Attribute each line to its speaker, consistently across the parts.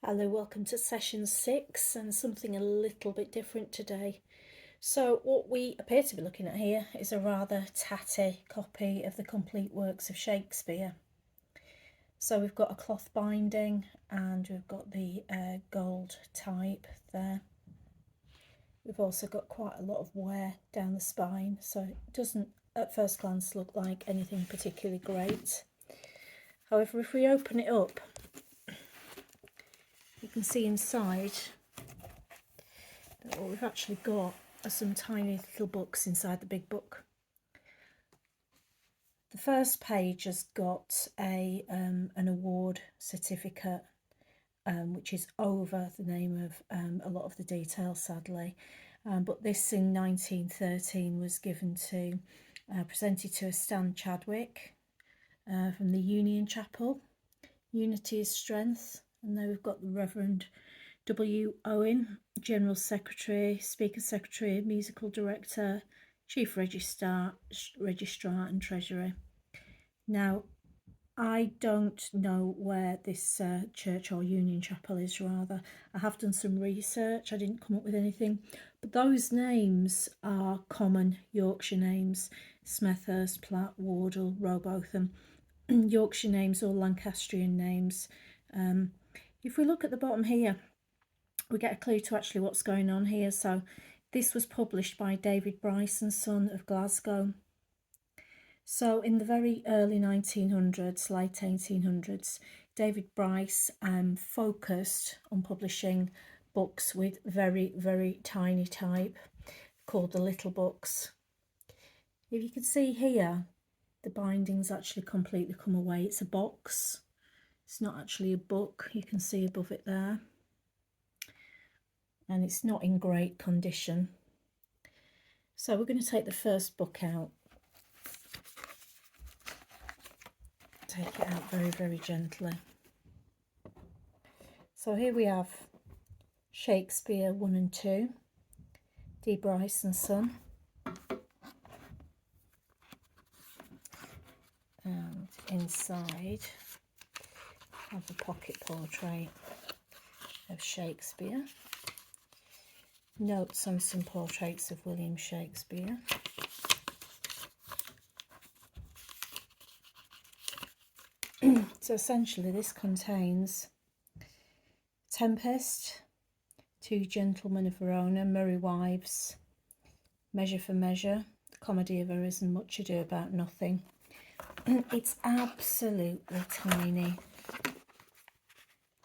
Speaker 1: Hello, welcome to session 6 and something a little bit different today. So what we appear to be looking at here is a rather tatty copy of the complete works of Shakespeare. So we've got a cloth binding and we've got the gold type there. We've also got quite a lot of wear down the spine, so it doesn't at first glance look like anything particularly great. However, if we open it up, you can see inside that what we've actually got are some tiny little books inside the big book. The first page has got an award certificate, which is over the name of a lot of the details, sadly. But this in 1913 was given to, presented to a Stan Chadwick from the Union Chapel. Unity is strength. And there we've got the Reverend W. Owen, General Secretary, Speaker Secretary, Musical Director, Chief Registrar and Treasurer. Now, I don't know where this church or Union Chapel is, rather. I have done some research. I didn't come up with anything. But those names are common Yorkshire names. Smethurst, Platt, Wardle, Robotham. Yorkshire names or Lancastrian names. If we look at the bottom here, we get a clue to actually what's going on here. So this was published by David Bryce and Son of Glasgow. So in the very early 1900s, late 1800s, David Bryce focused on publishing books with very, very tiny type called the little books. If you can see here, the binding's actually completely come away. It's a box. It's not actually a book. You can see above it there. And it's not in great condition. So we're going to take the first book out. Take it out very, very gently. So here we have Shakespeare 1 and 2, D. Bryce and Son. And inside have a pocket portrait of Shakespeare. Notes on some portraits of William Shakespeare. So essentially this contains Tempest, Two Gentlemen of Verona, Merry Wives, Measure for Measure, The Comedy of Errors and Much Ado About Nothing. It's absolutely tiny.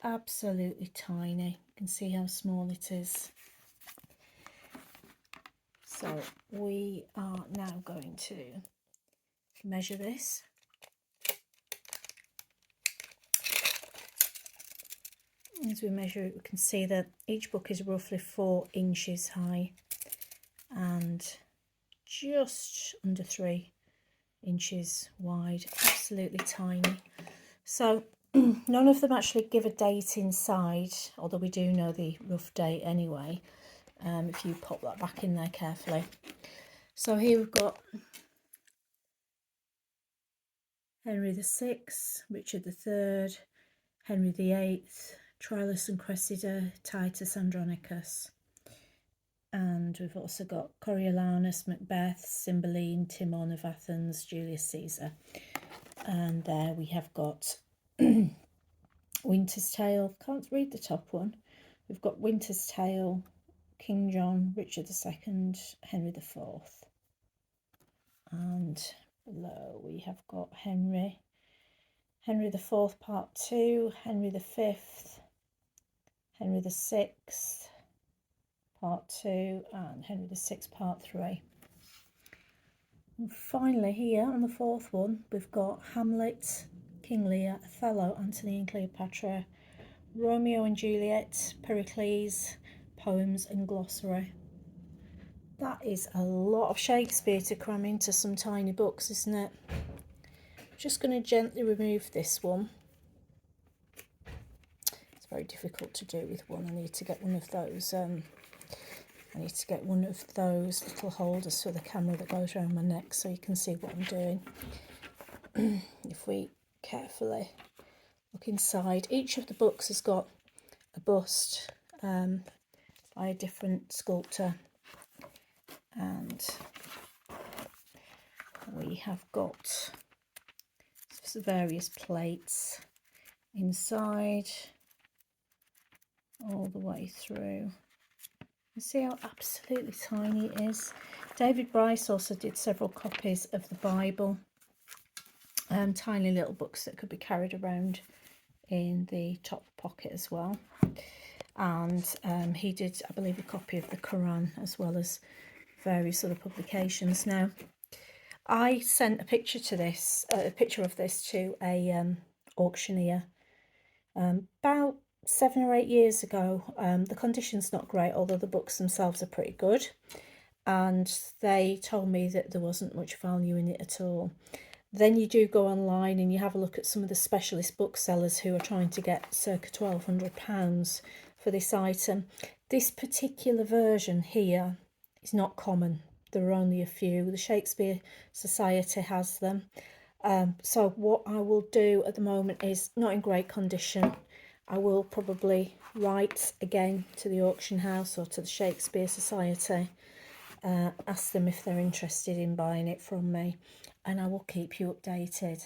Speaker 1: Absolutely tiny. You can see how small it is. So we are now going to measure this. As we measure it, we can see that each book is roughly 4 inches high and just under 3 inches wide. Absolutely tiny. So none of them actually give a date inside, although we do know the rough date anyway, if you pop that back in there carefully. So here we've got Henry VI, Richard III, Henry VIII, Troilus and Cressida, Titus Andronicus. And we've also got Coriolanus, Macbeth, Cymbeline, Timon of Athens, Julius Caesar. And there we have got Winter's Tale. Can't read the top one. We've got Winter's Tale, King John, Richard II, Henry IV. And below we have got Henry IV Part 2, Henry V, Henry VI Part 2 and Henry VI Part 3. And finally here on the fourth one we've got Hamlet, King Lear, Othello, Antony and Cleopatra, Romeo and Juliet, Pericles, Poems and Glossary. That is a lot of Shakespeare to cram into some tiny books, isn't it? I'm just going to gently remove this one. It's very difficult to do with one. I need to get one of those little holders for the camera that goes around my neck so you can see what I'm doing. If we carefully look inside, each of the books has got a bust by a different sculptor, and we have got various plates inside all the way through. You see how absolutely tiny it is. David Bryce also did several copies of the Bible, tiny little books that could be carried around in the top pocket as well. And he did, I believe, a copy of the Quran, as well as various other publications. Now, I sent a picture of this to a auctioneer about 7 or 8 years ago. The condition's not great, although the books themselves are pretty good, and they told me that there wasn't much value in it at all. Then you do go online and you have a look at some of the specialist booksellers who are trying to get circa £1,200 for this item. This particular version here is not common. There are only a few. The Shakespeare Society has them. So what I will do at the moment is not in great condition. I will probably write again to the auction house or to the Shakespeare Society, ask them if they're interested in buying it from me, and I will keep you updated.